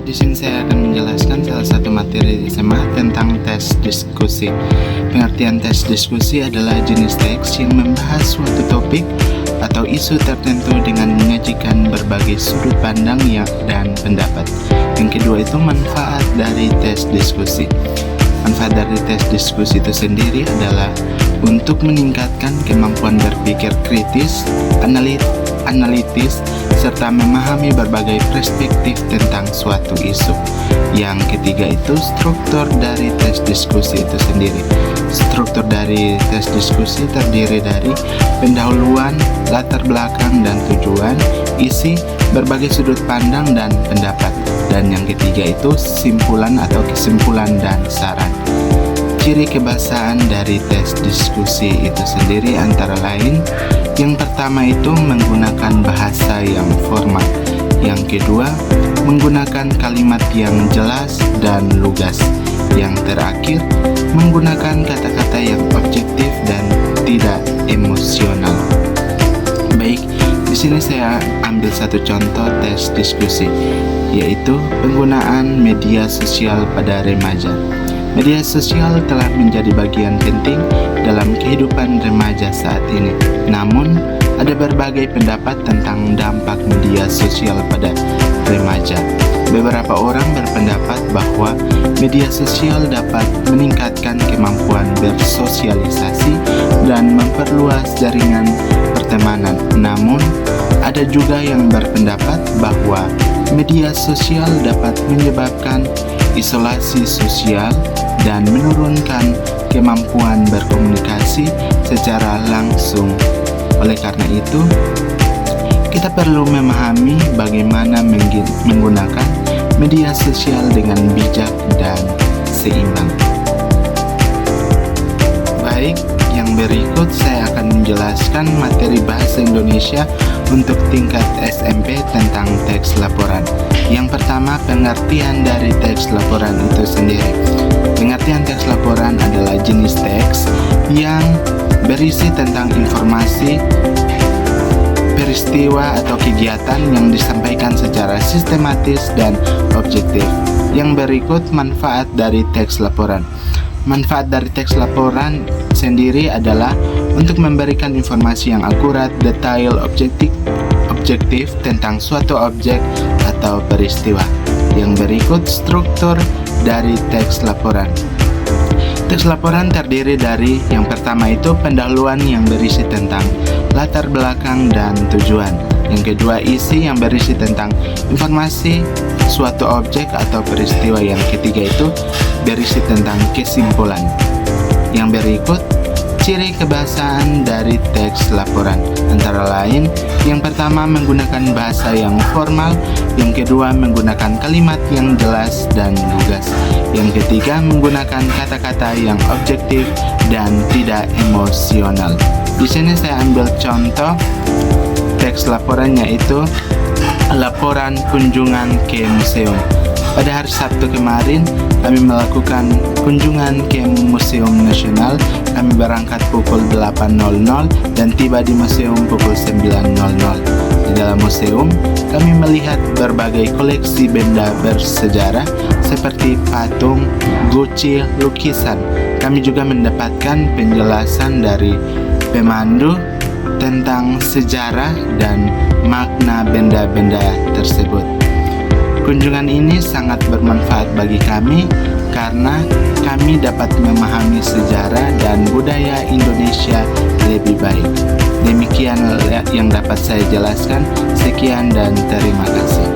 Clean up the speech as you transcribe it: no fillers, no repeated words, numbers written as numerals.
Baik, di sini saya akan menjelaskan salah satu materi SMA tentang tes diskusi. Pengertian tes diskusi adalah jenis teks yang membahas suatu topik atau isu tertentu dengan menyajikan berbagai sudut pandang dan pendapat. Yang kedua itu manfaat dari tes diskusi. Manfaat dari tes diskusi itu sendiri adalah untuk meningkatkan kemampuan berpikir kritis, analitis, serta memahami berbagai perspektif tentang suatu isu. Yang ketiga itu struktur dari tes diskusi itu sendiri. Struktur dari tes diskusi terdiri dari pendahuluan, latar belakang dan tujuan, isi, berbagai sudut pandang dan pendapat. Dan yang ketiga itu simpulan atau kesimpulan dan saran. Ciri kebahasaan dari tes diskusi itu sendiri antara lain, yang pertama itu menggunakan bahasa yang formal. Yang kedua, menggunakan kalimat yang jelas dan lugas. Yang terakhir, menggunakan kata-kata yang objektif dan tidak emosional. Baik, di sini saya ambil satu contoh tes diskusi, yaitu penggunaan media sosial pada remaja. Media sosial telah menjadi bagian penting dalam kehidupan remaja saat ini. Namun, ada berbagai pendapat tentang dampak media sosial pada remaja. Beberapa orang berpendapat bahwa media sosial dapat meningkatkan kemampuan bersosialisasi dan memperluas jaringan pertemanan. Namun, ada juga yang berpendapat bahwa media sosial dapat menyebabkan isolasi sosial dan menurunkan kemampuan berkomunikasi secara langsung. Oleh karena itu, kita perlu memahami bagaimana menggunakan media sosial dengan bijak dan seimbang. Baik, yang berikut saya akan menjelaskan materi bahasa Indonesia untuk tingkat SMP tentang teks laporan. Yang pertama, pengertian dari teks laporan itu sendiri. Pengertian teks laporan adalah jenis teks yang berisi tentang informasi, peristiwa atau kegiatan yang disampaikan secara sistematis dan objektif. Yang berikut manfaat dari teks laporan. Manfaat dari teks laporan sendiri adalah untuk memberikan informasi yang akurat, detail, objektif tentang suatu objek atau peristiwa. Yang berikut struktur dari teks laporan. Teks laporan terdiri dari yang pertama itu pendahuluan yang berisi tentang latar belakang dan tujuan. Yang kedua, isi yang berisi tentang informasi suatu objek atau peristiwa. Yang ketiga itu berisi tentang kesimpulan. Yang berikut, ciri kebahasaan dari teks laporan antara lain, yang pertama menggunakan bahasa yang formal, yang kedua menggunakan kalimat yang jelas dan lugas, yang ketiga menggunakan kata-kata yang objektif dan tidak emosional. Di sini saya ambil contoh teks laporannya, yaitu laporan kunjungan ke museum. Pada hari Sabtu kemarin, kami melakukan kunjungan ke Museum Nasional. Kami berangkat pukul 8.00 dan tiba di museum pukul 9.00. Di dalam museum, kami melihat berbagai koleksi benda bersejarah seperti patung, guci, lukisan. Kami juga mendapatkan penjelasan dari pemandu tentang sejarah dan makna benda-benda tersebut. Kunjungan ini sangat bermanfaat bagi kami karena kami dapat memahami sejarah dan budaya Indonesia lebih baik. Demikian yang dapat saya jelaskan. Sekian dan terima kasih.